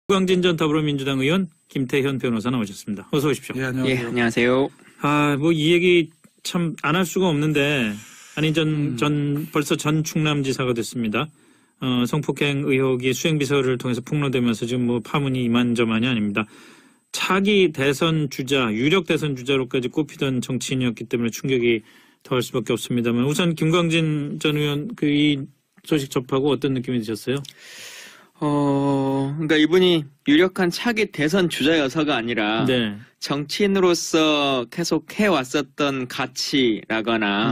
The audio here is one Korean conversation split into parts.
김광진 전 더불어민주당 의원, 김태현 변호사 나오셨습니다. 어서 오십시오. 예, 안녕하세요. 예, 안녕하세요. 뭐 이 얘기 참 안 할 수가 없는데, 벌써 전 충남지사가 됐습니다. 성폭행 의혹이 수행비서를 통해서 폭로되면서 지금 뭐 파문이 이만저만이 아닙니다. 차기 대선 주자, 유력 대선 주자로까지 꼽히던 정치인이었기 때문에 충격이 더할 수밖에 없습니다만, 우선 김광진 전 의원 이 소식 접하고 어떤 느낌이 드셨어요? 그러니까 이분이 유력한 차기 대선 주자여서가 아니라 네. 정치인으로서 계속 해왔었던 가치라거나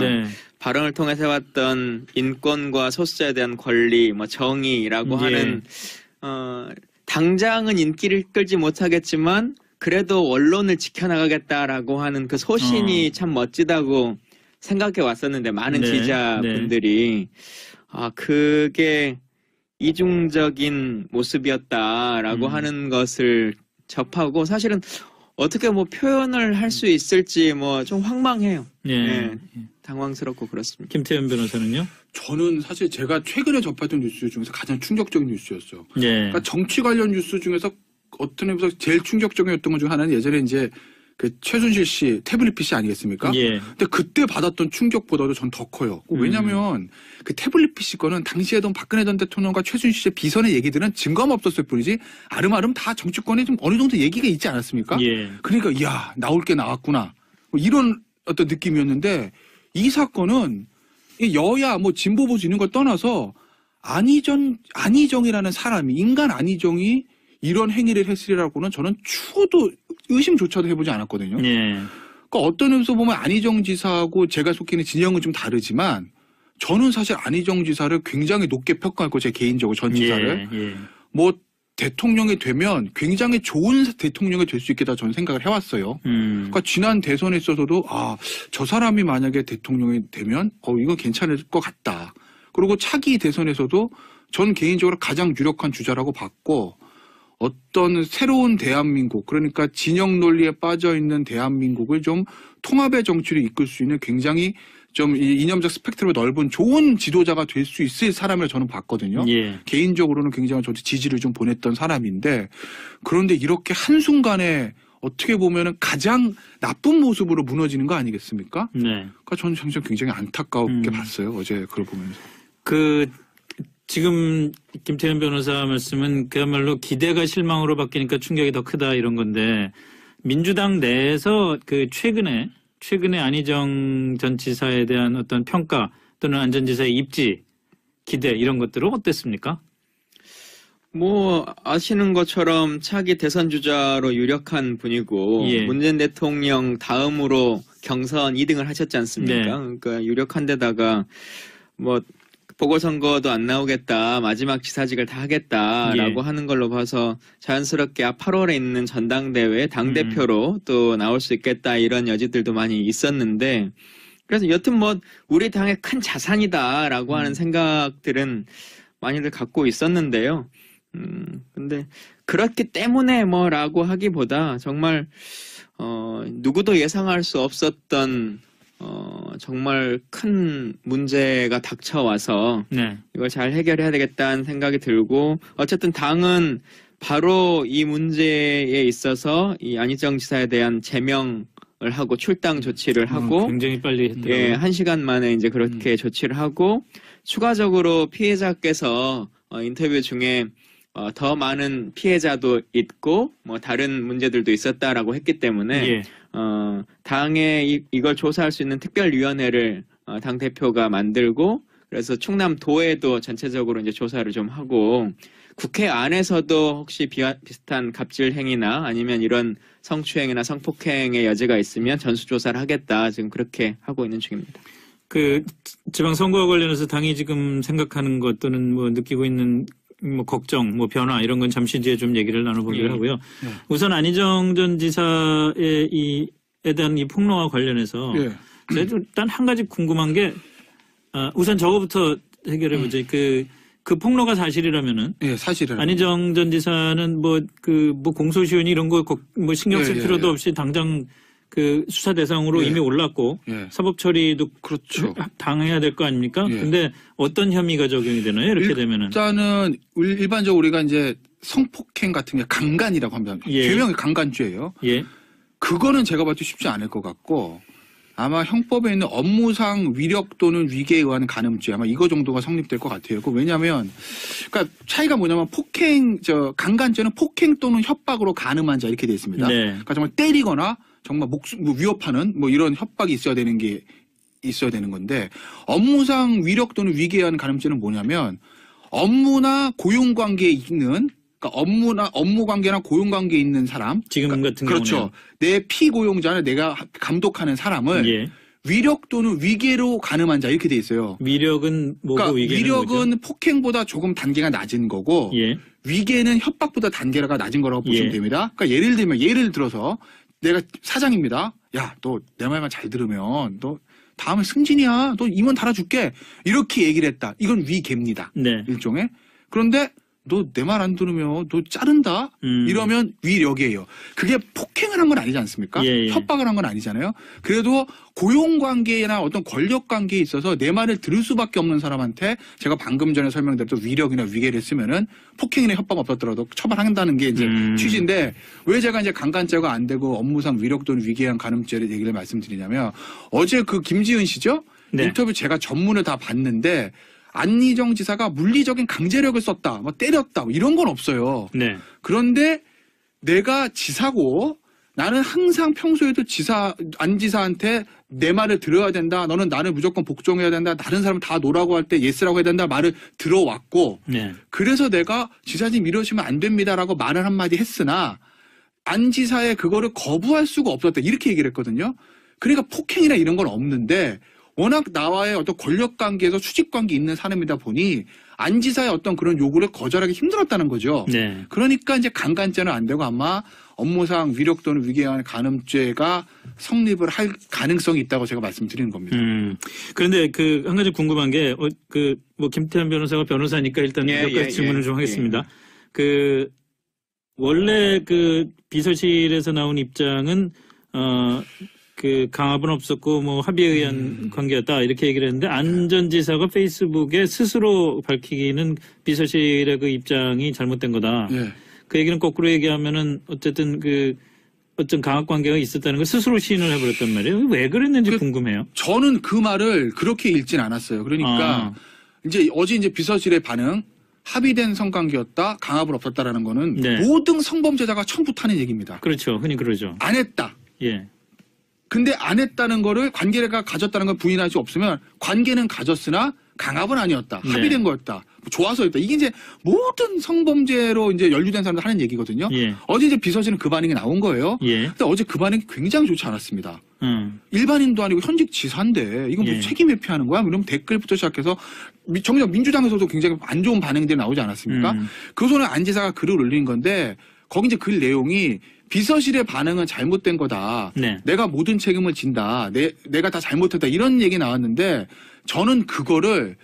발언을 통해서 해왔던 인권과 소수자에 대한 권리, 뭐 정의라고 하는 당장은 인기를 끌지 못하겠지만 그래도 언론을 지켜나가겠다라고 하는 그 소신이 참 멋지다고 생각해 왔었는데 많은 지지자분들이 그게 이중적인 모습이었다라고 하는 것을 접하고 사실은 어떻게 뭐 표현을 할 수 있을지 뭐 좀 황망해요. 당황스럽고 그렇습니다. 김태현 변호사는요? 저는 사실 제가 최근에 접했던 뉴스 중에서 가장 충격적인 뉴스였어요. 그러니까 정치 관련 뉴스 중에서 어떤 의미에서 제일 충격적이었던 것 중 하나는 예전에 이제 그 최순실 씨 태블릿 PC 아니겠습니까? 근데 그때 받았던 충격보다도 전 더 커요. 왜냐하면 그 태블릿 PC 거는 당시에 박근혜 전 대통령과 최순실 씨의 비선의 얘기들은 증거가 없었을 뿐이지 아름아름 다 정치권에 좀 어느 정도 얘기가 있지 않았습니까? 그러니까 이야 나올 게 나왔구나 뭐 이런 어떤 느낌이었는데 이 사건은 여야 뭐 진보 보수 있는 걸 떠나서 안희정이라는 사람이 인간 안희정이 이런 행위를 했으리라고는 저는 추호도 의심조차도 해보지 않았거든요. 그러니까 어떤 의미에서 보면 안희정 지사하고 제가 속해 있는 진영은 좀 다르지만 저는 사실 안희정 지사를 굉장히 높게 평가했고 제 개인적으로 전 지사를 뭐 대통령이 되면 굉장히 좋은 대통령이 될 수 있겠다 저는 생각을 해왔어요. 그러니까 지난 대선에 있어서도 저 사람이 만약에 대통령이 되면 이거 괜찮을 것 같다. 그리고 차기 대선에서도 전 개인적으로 가장 유력한 주자라고 봤고 어떤 새로운 대한민국 그러니까 진영 논리에 빠져있는 대한민국을 좀 통합의 정치로 이끌 수 있는 굉장히 좀 이념적 스펙트럼이 넓은 좋은 지도자가 될 수 있을 사람을 저는 봤거든요. 개인적으로는 굉장히 저도 지지를 좀 보냈던 사람인데 그런데 이렇게 한순간에 어떻게 보면은 가장 나쁜 모습으로 무너지는 거 아니겠습니까? 그러니까 저는 굉장히 안타깝게 봤어요. 어제 그걸 보면서. 지금 김태현 변호사 말씀은 그야말로 기대가 실망으로 바뀌니까 충격이 더 크다 이런 건데 민주당 내에서 최근에 안희정 전 지사에 대한 어떤 평가 또는 안 전 지사의 입지, 기대 이런 것들은 어땠습니까? 뭐 아시는 것처럼 차기 대선 주자로 유력한 분이고 문재인 대통령 다음으로 경선 2등을 하셨지 않습니까? 그러니까 유력한 데다가 뭐 보궐선거도 안 나오겠다. 마지막 지사직을 다 하겠다라고 하는 걸로 봐서 자연스럽게 8월에 있는 전당대회 당대표로 또 나올 수 있겠다 이런 여지들도 많이 있었는데 그래서 여튼 뭐 우리 당의 큰 자산이다라고 하는 생각들은 많이들 갖고 있었는데요. 근데 그렇기 때문에 뭐라고 하기보다 정말 누구도 예상할 수 없었던 정말 큰 문제가 닥쳐와서 이걸 잘 해결해야 되겠다는 생각이 들고 어쨌든 당은 바로 이 문제에 있어서 이 안희정 지사에 대한 제명을 하고 출당 조치를 하고 굉장히 빨리 했더라고요. 1시간 만에 이제 그렇게 조치를 하고 추가적으로 피해자께서 인터뷰 중에 더 많은 피해자도 있고 뭐 다른 문제들도 있었다라고 했기 때문에 당에 이걸 조사할 수 있는 특별위원회를 당 대표가 만들고 그래서 충남도에도 전체적으로 이제 조사를 좀 하고 국회 안에서도 혹시 비슷한 갑질 행위나 아니면 이런 성추행이나 성폭행의 여지가 있으면 전수조사를 하겠다 지금 그렇게 하고 있는 중입니다. 지방선거와 관련해서 당이 지금 생각하는 것 또는 뭐 느끼고 있는 뭐 걱정, 뭐 변화 이런 건 잠시 뒤에 좀 얘기를 나눠보기로 하고요. 우선 안희정 전 지사의 에 대한 이 폭로와 관련해서 제가 좀 일단 한 가지 궁금한 게 우선 저거부터 해결해 보죠. 그 폭로가 사실이라면은 사실은 안희정 전 지사는 뭐 공소시효니 이런 거 뭐 신경 쓸 필요도 없이 당장 그 수사 대상으로 예. 이미 올랐고 예. 사법 처리도 그렇죠. 당해야 될 거 아닙니까? 예. 근데 어떤 혐의가 적용이 되나요? 이렇게 되면은 일단은 일반적으로 우리가 이제 성폭행 같은 게 강간이라고 하면 예. 죄명이 강간죄예요. 예. 그거는 제가 봐도 쉽지 않을 것 같고 아마 형법에 있는 업무상 위력 또는 위계에 의한 간음죄 아마 이거 정도가 성립될 것 같아요. 왜냐하면 그러니까 차이가 뭐냐면 강간죄는 폭행 또는 협박으로 간음한 자 이렇게 돼 있습니다. 네. 그러니까 정말 때리거나 정말 위협하는 뭐 이런 협박이 있어야 되는 건데 업무상 위력 또는 위계에 의한 간음죄는 뭐냐면 업무나 고용관계에 있는 그러니까 업무 관계나 고용 관계에 있는 사람 지금 같은 경우는 그렇죠. 내 피고용자는 내가 감독하는 사람을 예. 위력 또는 위계로 간음한 자 이렇게 돼 있어요. 위력은 뭐고 그러니까 위계는 위력은 뭐죠? 폭행보다 조금 단계가 낮은 거고 예. 위계는 협박보다 단계가 낮은 거라고 보시면 예. 됩니다. 그러니까 예를 들어서 내가 사장입니다. 야, 너 내 말만 잘 들으면 너 다음에 승진이야. 너 임원 달아줄게. 이렇게 얘기를 했다. 이건 위계입니다. 네. 일종의. 그런데 너 내 말 안 들으면 너 자른다? 이러면 위력이에요. 그게 폭행을 한 건 아니지 않습니까? 예, 예. 협박을 한 건 아니잖아요. 그래도 고용관계나 어떤 권력관계에 있어서 내 말을 들을 수밖에 없는 사람한테 제가 방금 전에 설명드렸던 위력이나 위계를 쓰면은 폭행이나 협박 없었더라도 처벌한다는 게 이제 취지인데 왜 제가 이제 강간죄가 안 되고 업무상 위력 또는 위계에 의한 간음죄를 얘기를 말씀드리냐면 어제 그 김지은 씨죠? 네. 인터뷰 제가 전문을 다 봤는데 안희정 지사가 물리적인 강제력을 썼다, 뭐 때렸다, 뭐 이런 건 없어요. 네. 그런데 내가 지사고 나는 항상 평소에도 안 지사한테 내 말을 들어야 된다. 너는 나를 무조건 복종해야 된다. 다른 사람 다 노라고 할 때 예스라고 해야 된다. 말을 들어왔고 네. 그래서 내가 지사님 이러시면 안 됩니다라고 말을 한마디 했으나 안 지사의 그거를 거부할 수가 없었다. 이렇게 얘기를 했거든요. 그러니까 폭행이나 이런 건 없는데 워낙 나와의 어떤 권력관계에서 수직관계 있는 사람이다 보니 안 지사의 어떤 그런 요구를 거절하기 힘들었다는 거죠. 네. 그러니까 이제 강간죄는 안 되고 아마 업무상 위력 또는 위계에 의한 간음죄가 성립을 할 가능성이 있다고 제가 말씀드리는 겁니다. 그런데 그 한 가지 궁금한 게 뭐 김태현 변호사가 변호사니까 일단 몇 가지 질문을 좀 하겠습니다. 그 원래 그 비서실에서 나온 입장은 그 강압은 없었고 뭐 합의에 의한 관계였다 이렇게 얘기를 했는데 안 전 지사가 페이스북에 스스로 밝히기는 비서실의 그 입장이 잘못된 거다. 예. 그 얘기는 거꾸로 얘기하면은 어쨌든 그 어떤 강압 관계가 있었다는 걸 스스로 시인을 해버렸단 말이에요. 왜 그랬는지 궁금해요. 저는 그 말을 그렇게 읽진 않았어요. 그러니까 이제 어제 이제 비서실의 반응 합의된 성관계였다, 강압은 없었다라는 거는 네. 모든 성범죄자가 처음부터 하는 얘기입니다. 그렇죠. 흔히 그러죠. 안 했다. 예. 근데 안 했다는 거를 관계가 가졌다는 걸 부인할 수 없으면 관계는 가졌으나 강압은 아니었다. 네. 합의된 거였다. 좋아서였다. 이게 이제 모든 성범죄로 이제 연루된 사람들 하는 얘기거든요. 예. 어제 이제 비서실은 그 반응이 나온 거예요. 예. 근데 어제 그 반응이 굉장히 좋지 않았습니다. 일반인도 아니고 현직 지사인데 이건 뭐 책임 회피하는 거야? 이러면 댓글부터 시작해서 정작 민주당에서도 굉장히 안 좋은 반응들이 나오지 않았습니까? 그소는 안 지사가 글을 올린 건데 거기 이제 글 내용이 비서실의 반응은 잘못된 거다. 네. 내가 모든 책임을 진다. 내가 다 잘못했다. 이런 얘기 나왔는데 저는 그거를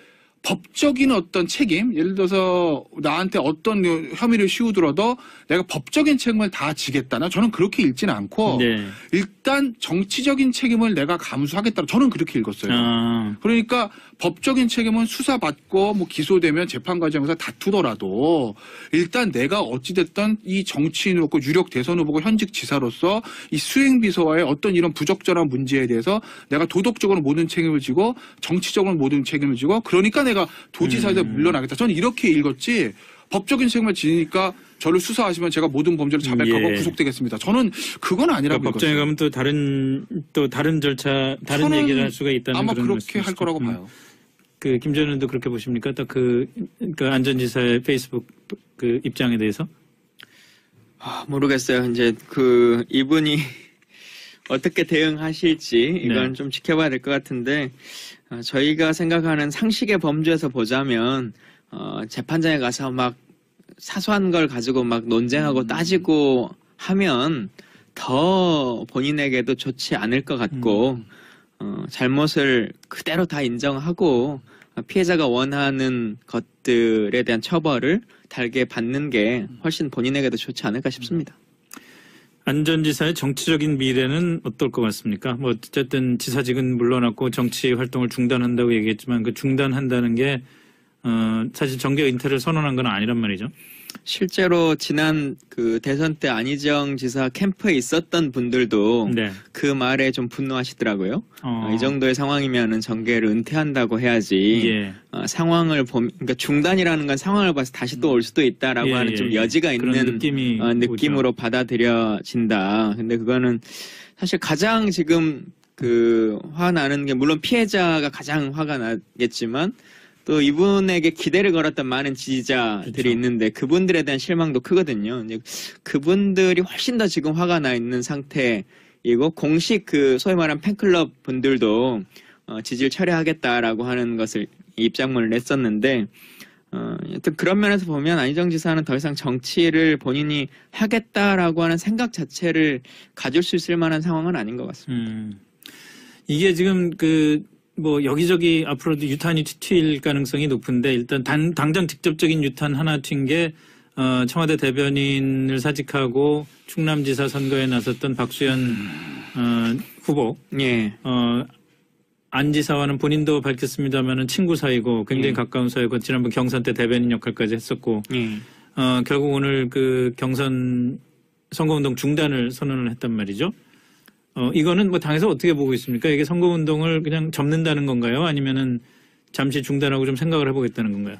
법적인 어떤 책임, 예를 들어서 나한테 어떤 혐의를 씌우더라도 내가 법적인 책임을 다 지겠다. 저는 그렇게 읽지는 않고 네. 일단 정치적인 책임을 내가 감수하겠다. 저는 그렇게 읽었어요. 그러니까 법적인 책임은 수사받고 뭐 기소되면 재판 과정에서 다투더라도 일단 내가 어찌됐든 이 정치인으로 유력 대선 후보고 현직 지사로서 이 수행비서와의 어떤 이런 부적절한 문제에 대해서 내가 도덕적으로 모든 책임을 지고 정치적으로 모든 책임을 지고 그러니까 내가 도지사에서 물러나겠다. 저는 이렇게 읽었지 법적인 책임을 지니까 저를 수사하시면 제가 모든 범죄를 자백하고 구속되겠습니다. 저는 그건 아니라고 읽었어요. 법정에 가면 또 다른 절차, 다른 얘기를 할 수가 있다는 아마 그런 그렇게 할 말씀이시죠. 거라고 봐요. 그 김 전 의원도 그렇게 보십니까? 또 그 안 전 지사의 페이스북 그 입장에 대해서? 모르겠어요. 이제 이분이 어떻게 대응하실지 이건 좀 지켜봐야 될 것 같은데 저희가 생각하는 상식의 범주에서 보자면 재판장에 가서 막 사소한 걸 가지고 막 논쟁하고 따지고 하면 더 본인에게도 좋지 않을 것 같고 잘못을 그대로 다 인정하고 피해자가 원하는 것들에 대한 처벌을 달게 받는 게 훨씬 본인에게도 좋지 않을까 싶습니다. 안 전 지사의 정치적인 미래는 어떨 것 같습니까? 뭐 어쨌든 지사직은 물러났고 정치 활동을 중단한다고 얘기했지만 그 중단한다는 게 사실 정계 은퇴를 선언한 건 아니란 말이죠. 실제로 지난 그 대선 때 안희정 지사 캠프에 있었던 분들도 네. 그 말에 좀 분노하시더라고요. 이 정도의 상황이면은 정계를 은퇴한다고 해야지. 예. 상황을 그러니까 중단이라는 건 상황을 봐서 다시 또 올 수도 있다라고 하는 좀 여지가 있는 느낌으로 받아들여진다. 근데 그거는 사실 가장 지금 그 화나는 게 물론 피해자가 가장 화가 나겠지만. 또 이분에게 기대를 걸었던 많은 지지자들이 그렇죠. 있는데 그분들에 대한 실망도 크거든요. 이제 그분들이 훨씬 더 지금 화가 나 있는 상태이고 공식 그 소위 말하는 팬클럽 분들도 지지를 철회하겠다라고 하는 것을 입장문을 냈었는데 여튼 그런 면에서 보면 안희정 지사는 더 이상 정치를 본인이 하겠다라고 하는 생각 자체를 가질 수 있을 만한 상황은 아닌 것 같습니다. 이게 지금 뭐 여기저기 앞으로도 유탄이 튈 가능성이 높은데 일단 당장 직접적인 유탄 하나 튄 게 청와대 대변인을 사직하고 충남지사 선거에 나섰던 박수현 후보. 예. 안 지사와는 본인도 밝혔습니다만은 친구 사이고 굉장히 가까운 사이고 지난번 경선 때 대변인 역할까지 했었고 결국 오늘 그 경선 선거운동 중단을 선언을 했단 말이죠. 이거는 뭐 당에서 어떻게 보고 있습니까? 이게 선거운동을 그냥 접는다는 건가요? 아니면은 잠시 중단하고 좀 생각을 해보겠다는 건가요?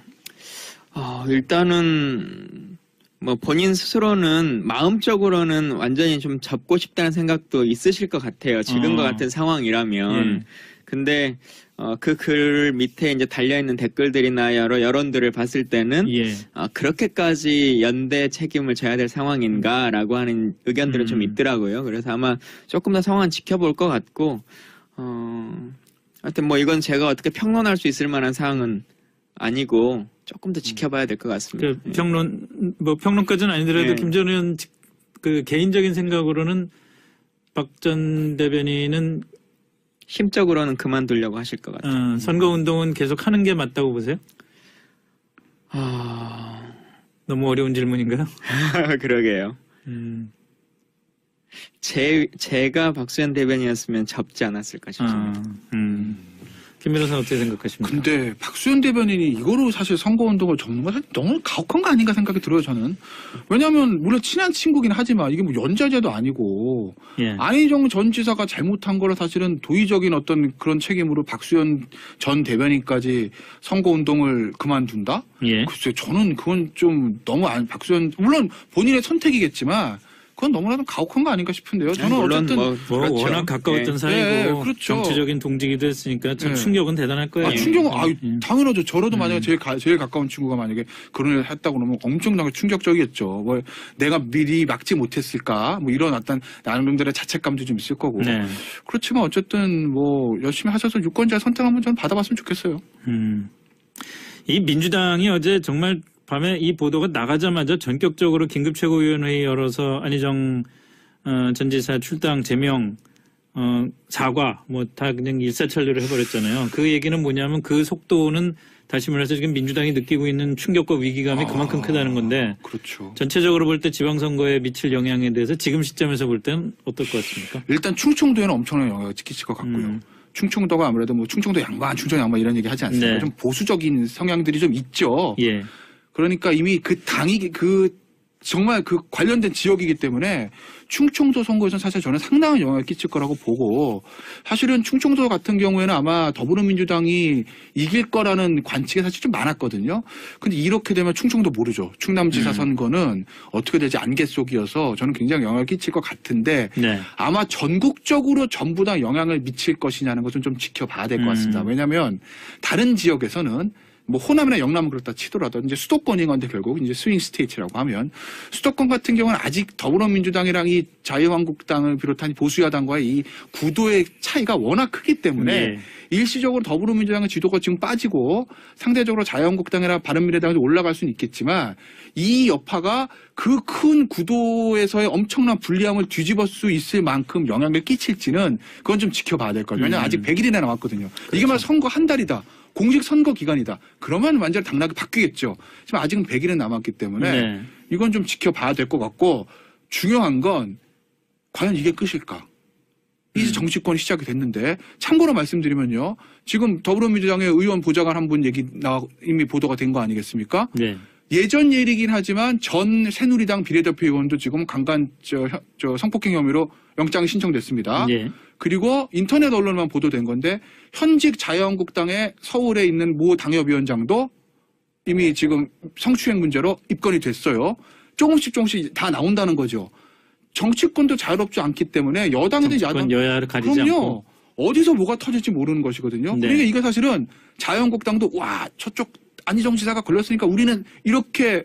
일단은 뭐 본인 스스로는 마음적으로는 완전히 좀 접고 싶다는 생각도 있으실 것 같아요. 지금과 같은 상황이라면. 근데 그 글 밑에 이제 달려있는 댓글들이나 여러 여론들을 봤을 때는 그렇게까지 연대 책임을 져야 될 상황인가라고 하는 의견들은 좀 있더라고요. 그래서 아마 조금 더 상황은 지켜볼 것 같고 하여튼 뭐 이건 제가 어떻게 평론할 수 있을 만한 사항은 아니고 조금 더 지켜봐야 될 것 같습니다. 평론까지는 아니더라도 김 전 의원 그 개인적인 생각으로는 박 전 대변인은 힘적으로는 그만두려고 하실 것 같아요. 선거운동은 계속 하는 게 맞다고 보세요? 너무 어려운 질문인가요? 그러게요. 제가 박수현 대변인이었으면 접지 않았을까 싶습니다. 김 변호사는 어떻게 생각하십니까? 근데 박수현 대변인이 이거로 사실 선거운동을 접는 건 너무 가혹한 거 아닌가 생각이 들어요, 저는. 왜냐하면 물론 친한 친구긴 하지만 이게 뭐 연좌제도 아니고 안희정 전 지사가 잘못한 거를 사실은 도의적인 어떤 그런 책임으로 박수현 전 대변인까지 선거운동을 그만둔다? 글쎄요, 저는 그건 좀 너무 박수현 물론 본인의 선택이겠지만 그건 너무나도 가혹한 거 아닌가 싶은데요. 저는 어쨌든 그렇죠. 워낙 가까웠던 사이고 그렇죠. 정치적인 동지기도 했으니까 참 충격은 대단할 거예요. 충격은 당연하죠. 저라도 만약에 제일 가까운 친구가 만약에 그런 일을 했다고 그러면 엄청나게 충격적이겠죠. 뭐 내가 미리 막지 못했을까? 뭐 이런 어떤 나름대로의 자책감도 좀 있을 거고. 그렇지만 어쨌든 뭐 열심히 하셔서 유권자 선택 한번 좀 받아봤으면 좋겠어요. 이 민주당이 어제 정말 밤에 이 보도가 나가자마자 전격적으로 긴급 최고위원회의 열어서 안희정 전 지사 출당 제명 사과 뭐 다 그냥 일사천리로 해버렸잖아요. 그 얘기는 뭐냐면 그 속도는 다시 말해서 지금 민주당이 느끼고 있는 충격과 위기감이 그만큼 크다는 건데 그렇죠. 전체적으로 볼 때 지방선거에 미칠 영향에 대해서 지금 시점에서 볼 때는 어떨 것 같습니까? 일단 충청도에는 엄청난 영향을 끼칠 것 같고요. 충청도가 아무래도 뭐 충청도 양반, 충청 양반 이런 얘기 하지 않습니까? 좀 보수적인 성향들이 좀 있죠. 그러니까 이미 그 당이 정말 그 관련된 지역이기 때문에 충청도 선거에서는 사실 저는 상당한 영향을 끼칠 거라고 보고 사실은 충청도 같은 경우에는 아마 더불어민주당이 이길 거라는 관측이 사실 좀 많았거든요. 근데 이렇게 되면 충청도 모르죠. 충남지사 선거는 어떻게 될지 안개 속이어서 저는 굉장히 영향을 끼칠 것 같은데 아마 전국적으로 전부 다 영향을 미칠 것이냐는 것은 좀 지켜봐야 될 것 같습니다. 왜냐하면 다른 지역에서는 뭐 호남이나 영남은 그렇다 치더라도 이제 수도권인 건데 결국 이제 스윙 스테이트라고 하면 수도권 같은 경우는 아직 더불어민주당이랑 이 자유한국당을 비롯한 보수야당과의 이 구도의 차이가 워낙 크기 때문에 일시적으로 더불어민주당의 지도가 지금 빠지고 상대적으로 자유한국당이나 바른미래당이 올라갈 수는 있겠지만 이 여파가 그 큰 구도에서의 엄청난 불리함을 뒤집을 수 있을 만큼 영향을 끼칠지는 그건 좀 지켜봐야 될 거예요. 왜냐하면 아직 100일이나 남았거든요. 이게 말 선거 한 달이다. 공식 선거 기간이다. 그러면 완전히 당락이 바뀌겠죠. 지금 아직은 100일은 남았기 때문에 이건 좀 지켜봐야 될 것 같고 중요한 건 과연 이게 끝일까? 이제 정치권이 시작이 됐는데 참고로 말씀드리면요. 지금 더불어민주당의 의원 보좌관 한 분 얘기 이미 보도가 된 거 아니겠습니까? 네. 예전 일이긴 하지만 전 새누리당 비례대표 의원도 지금 강간 성폭행 혐의로 영장이 신청됐습니다. 네. 그리고 인터넷 언론만 보도된 건데 현직 자유한국당의 서울에 있는 모 당협위원장도 이미 지금 성추행 문제로 입건이 됐어요. 조금씩 다 나온다는 거죠. 정치권도 자유롭지 않기 때문에 여당이든 야당 여야를 가리지 그럼요. 않고. 어디서 뭐가 터질지 모르는 것이거든요. 네. 그러니까 이게 사실은 자유한국당도 와 저쪽 안희정 지사가 걸렸으니까 우리는 이렇게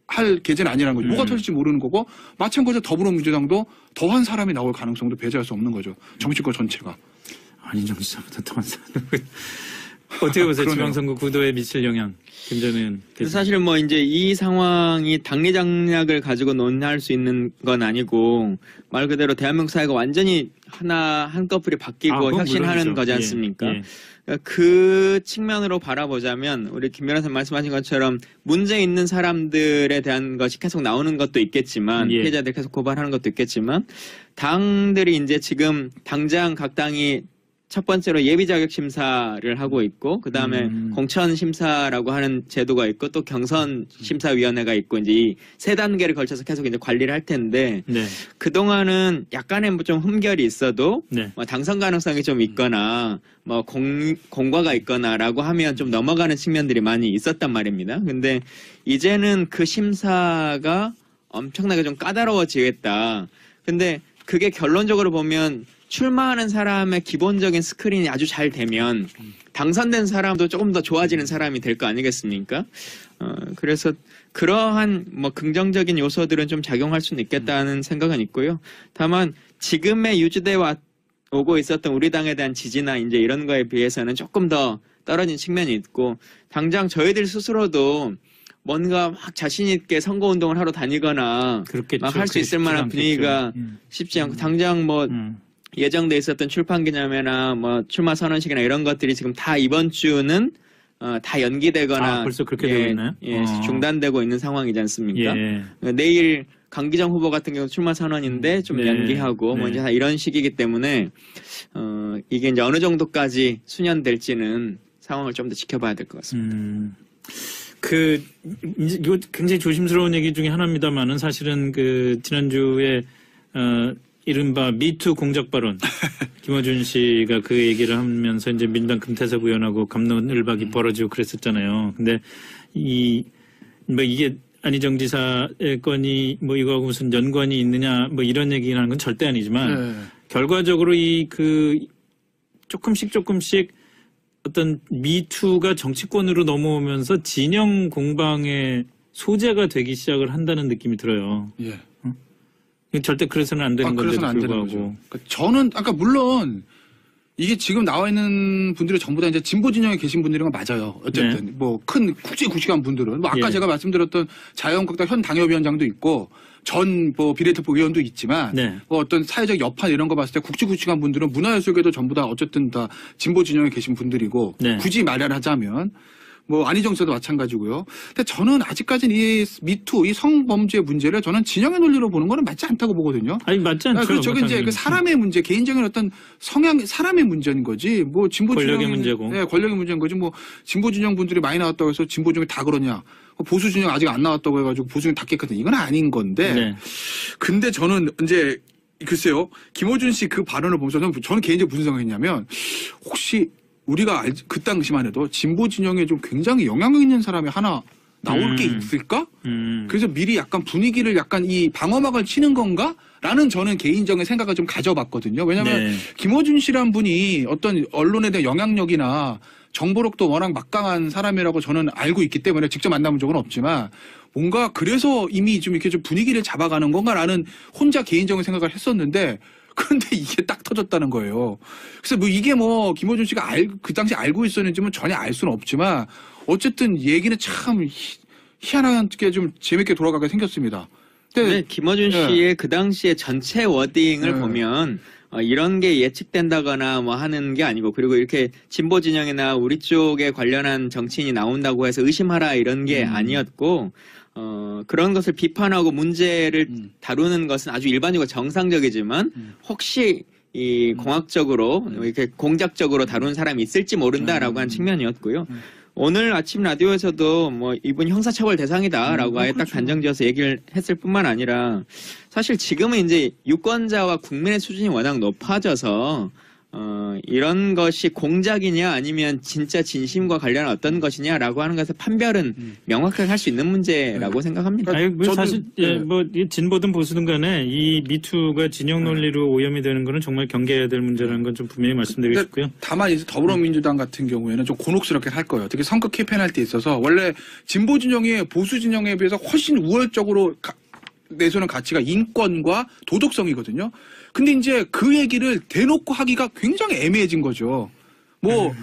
할 계제는 아니라는 거죠. 뭐가 터질지 모르는 거고 마찬가지로 더불어민주당도 더한 사람이 나올 가능성도 배제할 수 없는 거죠. 정치권 전체가. 안희정 지사보다 더한 사람. 어떻게 보세요? 지방선거 구도에 미칠 영향. 김 전 의원. 사실 뭐 이제 이 상황이 당리 장략을 가지고 논할 수 있는 건 아니고 말 그대로 대한민국 사회가 완전히 한꺼풀이 바뀌고 혁신하는 물론이죠. 거지 않습니까? 예. 그 측면으로 바라보자면 우리 김 변호사님 말씀하신 것처럼 문제 있는 사람들에 대한 것이 계속 나오는 것도 있겠지만 피해자들 계속 고발하는 것도 있겠지만 당들이 이제 지금 당장 각 당이 첫 번째로 예비 자격 심사를 하고 있고 그 다음에 공천 심사라고 하는 제도가 있고 또 경선 심사위원회가 있고 이제 이 세 단계를 걸쳐서 계속 이제 관리를 할 텐데 그 동안은 약간의 좀 흠결이 있어도 뭐 당선 가능성이 좀 있거나 뭐 공과가 있거나라고 하면 좀 넘어가는 측면들이 많이 있었단 말입니다. 근데 이제는 그 심사가 엄청나게 좀 까다로워지겠다. 근데 그게 결론적으로 보면 출마하는 사람의 기본적인 스크린이 아주 잘 되면 당선된 사람도 조금 더 좋아지는 사람이 될 거 아니겠습니까? 그래서 그러한 뭐 긍정적인 요소들은 좀 작용할 수는 있겠다는 생각은 있고요. 다만 지금의 유지돼 오고 있었던 우리 당에 대한 지지나 이제 이런 거에 비해서는 조금 더 떨어진 측면이 있고 당장 저희들 스스로도 뭔가 막 자신 있게 선거운동을 하러 다니거나 막 할 수 있을 만한 분위기가 쉽지 않고 당장 뭐 예정돼 있었던 출판 기념회나 뭐 출마 선언식이나 이런 것들이 지금 다 이번 주는 다 연기되거나 벌써 그렇게 되고 있나요? 중단되고 있는 상황이지 않습니까? 내일 강기정 후보 같은 경우 출마 선언인데 좀 연기하고 뭐 이제 다 이런 식이기 때문에 이게 이제 어느 정도까지 수년될지는 상황을 좀 더 지켜봐야 될 것 같습니다. 이제 이거 굉장히 조심스러운 얘기 중에 하나입니다만은 사실은 그 지난주에 이른바 미투 공작 발언 김어준 씨가 그 얘기를 하면서 이제 민주당 금태섭 의원하고 갑론을박이 벌어지고 그랬었잖아요. 근데 뭐 이게 안희정 지사의 건이 뭐 이거하고 무슨 연관이 있느냐 뭐 이런 얘기를 하는 건 절대 아니지만 결과적으로 조금씩 어떤 미투가 정치권으로 넘어오면서 진영 공방의 소재가 되기 시작을 한다는 느낌이 들어요. 절대 그래서는 안 되는 건데도 불구하고. 그러니까 저는 아까 물론 이게 지금 나와 있는 분들이 전부 다 이제 진보 진영에 계신 분들인 건 맞아요. 어쨌든 뭐 큰 굵직굵직한 분들은 뭐 아까 제가 말씀드렸던 자유한국당 현 당협위원장도 있고 전 뭐 비례대표 의원도 있지만 뭐 어떤 사회적 여파 이런 거 봤을 때 굵직굵직한 분들은 문화예술계도 전부 다 어쨌든 다 진보 진영에 계신 분들이고 굳이 말을 하자면 뭐 안희정 씨도 마찬가지고요. 근데 저는 아직까지는 이 미투, 이 성범죄 문제를 저는 진영의 논리로 보는 거는 맞지 않다고 보거든요. 아니 맞지 않죠. 저게 이제 그 사람의 문제, 개인적인 어떤 성향, 사람의 문제인 거지. 뭐 진보 권력의 진영, 문제고. 권력의 문제인 거지. 뭐 진보 진영 분들이 많이 나왔다고 해서 진보 진영이 다 그러냐? 보수 진영 아직 안 나왔다고 해가지고 보수 진영 다 깨끗한 이건 아닌 건데. 근데 저는 이제 글쎄요, 김어준 씨 그 발언을 보면서 저는 개인적으로 무슨 생각했냐면 혹시 우리가 그 당시만 해도 진보 진영에 좀 굉장히 영향력 있는 사람이 하나 나올 게 있을까? 그래서 미리 약간 분위기를 약간 이 방어막을 치는 건가? 라는 저는 개인적인 생각을 좀 가져봤거든요. 왜냐하면 김어준 씨란 분이 어떤 언론에 대한 영향력이나 정보력도 워낙 막강한 사람이라고 저는 알고 있기 때문에 직접 만나본 적은 없지만 뭔가 그래서 이미 좀 이렇게 좀 분위기를 잡아가는 건가라는 혼자 개인적인 생각을 했었는데 그런데 이게 딱 터졌다는 거예요. 그래서 뭐 이게 뭐 김어준 씨가 그 당시 알고 있었는지는 전혀 알 수는 없지만 어쨌든 얘기는 참 희한하게 좀 재밌게 돌아가게 생겼습니다. 근데 김어준 씨의 그 당시에 전체 워딩을 보면 이런 게 예측된다거나 뭐 하는 게 아니고 그리고 이렇게 진보 진영이나 우리 쪽에 관련한 정치인이 나온다고 해서 의심하라 이런 게 아니었고 그런 것을 비판하고 문제를 다루는 것은 아주 일반적이고 정상적이지만 혹시 이 공학적으로 이렇게 공작적으로 다루는 사람이 있을지 모른다라고 하는 측면이었고요. 오늘 아침 라디오에서도 뭐 이분 형사처벌 대상이다라고 아예 딱 단정지어서 얘기를 했을 뿐만 아니라 사실 지금은 이제 유권자와 국민의 수준이 워낙 높아져서 이런 것이 공작이냐 아니면 진짜 진심과 관련한 어떤 것이냐라고 하는 것에서 판별은 명확하게 할 수 있는 문제라고 생각합니다. 아니, 뭐 사실 뭐 진보든 보수든 간에 이 미투가 진영 논리로 오염이 되는 거는 정말 경계해야 될 문제라는 건 좀 분명히 말씀드리고 싶고요. 다만 이제 더불어민주당 같은 경우에는 좀 곤혹스럽게 할 거예요. 특히 선거 캠페인할 때 있어서 원래 진보 진영이 보수 진영에 비해서 훨씬 우월적으로 내세우는 가치가 인권과 도덕성이거든요. 근데 이제 그 얘기를 대놓고 하기가 굉장히 애매해진 거죠. 뭐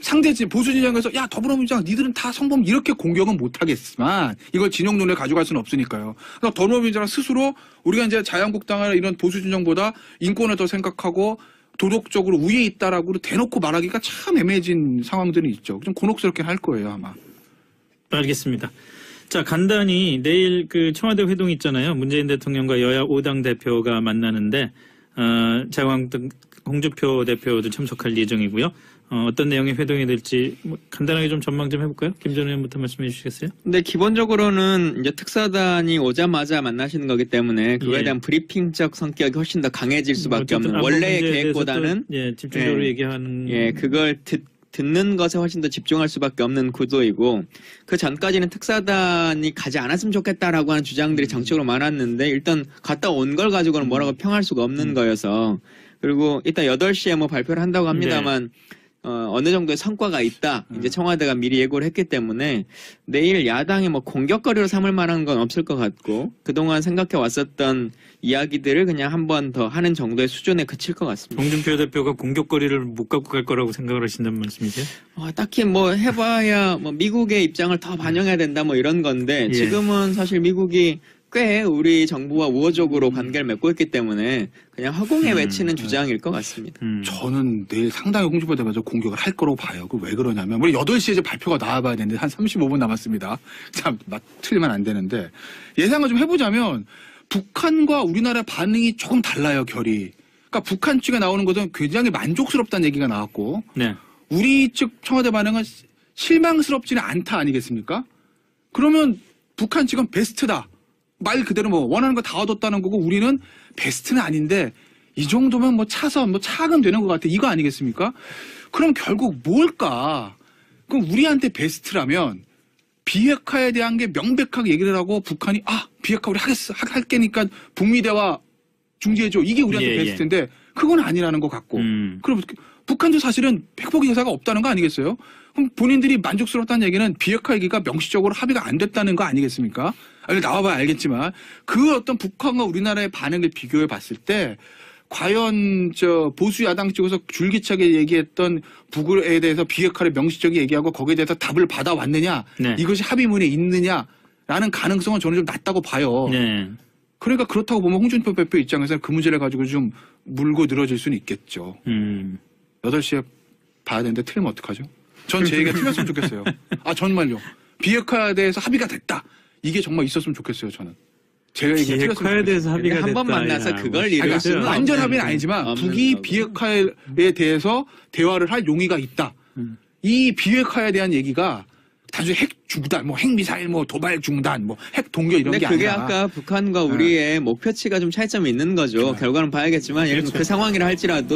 상대 보수 진영에서 야 더불어민주당 니들은 다 성범 이렇게 공격은 못하겠지만 이걸 진영론에 가져갈 수는 없으니까요. 그래서 더불어민주당 스스로 우리가 이제 자유한국당이나 이런 보수 진영보다 인권을 더 생각하고 도덕적으로 우위에 있다라고 대놓고 말하기가 참 애매해진 상황들이 있죠. 좀 곤혹스럽게 할 거예요 아마. 알겠습니다. 자, 간단히 내일 그 청와대 회동 있잖아요. 문재인 대통령과 여야 5당 대표가 만나는데 자유한국당 홍준표 대표도 참석할 예정이고요. 어떤 내용의 회동이 될지 뭐 간단하게 좀 전망 좀 해볼까요? 김 전 의원부터 말씀해 주시겠어요? 근데 기본적으로는 이제 특사단이 오자마자 만나시는 거기 때문에 그거에 대한 브리핑적 성격이 훨씬 더 강해질 수밖에 없는 원래의 계획보다는 집중적으로 얘기하는 그걸 듣는 것에 훨씬 더 집중할 수밖에 없는 구도이고 그 전까지는 특사단이 가지 않았으면 좋겠다라고 하는 주장들이 정책으로 많았는데 일단 갔다 온 걸 가지고는 뭐라고 평할 수가 없는 거여서 그리고 이따 8시에 뭐 발표를 한다고 합니다만 어느 정도의 성과가 있다. 이제 청와대가 미리 예고를 했기 때문에 내일 야당이 뭐 공격거리로 삼을 만한 건 없을 것 같고 그동안 생각해 왔었던 이야기들을 그냥 한 번 더 하는 정도의 수준에 그칠 것 같습니다. 홍준표 대표가 공격거리를 못 갖고 갈 거라고 생각을 하신다는 말씀이세요? 딱히 뭐 해봐야 뭐 미국의 입장을 더 반영해야 된다 뭐 이런 건데 지금은 사실 미국이 꽤 우리 정부와 우호적으로 관계를 맺고 있기 때문에 그냥 허공에 외치는 주장일 것 같습니다. 저는 내일 상당히 홍준표 대표가 공격을 할 거라고 봐요. 그 왜 그러냐면 우리 8시에 이제 발표가 나와봐야 되는데 한 35분 남았습니다. 참 틀리면 안 되는데 예상을 좀 해보자면 북한과 우리나라의 반응이 조금 달라요, 결이. 그러니까 북한 측에 나오는 것은 굉장히 만족스럽다는 얘기가 나왔고 우리 측 청와대 반응은 실망스럽지는 않다 아니겠습니까? 그러면 북한 측은 베스트다. 말 그대로 뭐 원하는 거 다 얻었다는 거고 우리는 베스트는 아닌데 이 정도면 뭐 차선 뭐 차근 되는 것 같아. 이거 아니겠습니까? 그럼 결국 뭘까? 그럼 우리한테 베스트라면 비핵화에 대한 게 명백하게 얘기를 하고 북한이 비핵화 우리 할 게니까 북미 대화 중지해줘. 이게 우리한테 베스트인데 그건 아니라는 것 같고. 그럼 북한도 사실은 팩폭 의사가 없다는 거 아니겠어요? 그럼 본인들이 만족스럽다는 얘기는 비핵화 얘기가 명시적으로 합의가 안 됐다는 거 아니겠습니까? 나와봐야 알겠지만 그 어떤 북한과 우리나라의 반응을 비교해 봤을 때 과연 보수 야당 쪽에서 줄기차게 얘기했던 북에 대해서 비핵화를 명시적으로 얘기하고 거기에 대해서 답을 받아왔느냐 이것이 합의문에 있느냐라는 가능성은 저는 좀 낮다고 봐요. 그러니까 그렇다고 보면 홍준표 대표 입장에서는 그 문제를 가지고 좀 물고 늘어질 수는 있겠죠. 8시에 봐야 되는데 틀리면 어떡하죠? 전 제 얘기가 틀렸으면 좋겠어요. 정말요. 비핵화에 대해서 합의가 됐다. 이게 정말 있었으면 좋겠어요, 저는. 제가 얘기가 틀렸으면 비핵화에 대해서 합의가 됐다. 한번 만나서 그걸 이룰 수는 완전 합의는 아니지만 북이 비핵화에 대해서 대화를 할 용의가 있다. 이 비핵화에 대한 얘기가 단순히 핵 중단, 뭐 핵미사일, 뭐 도발 중단, 뭐 핵 동결 이런 게 그게 아니라. 아까 북한과 우리의 목표치가 좀 차이점이 있는 거죠. 결과는 봐야겠지만 예를 들면 그 상황이라 할지라도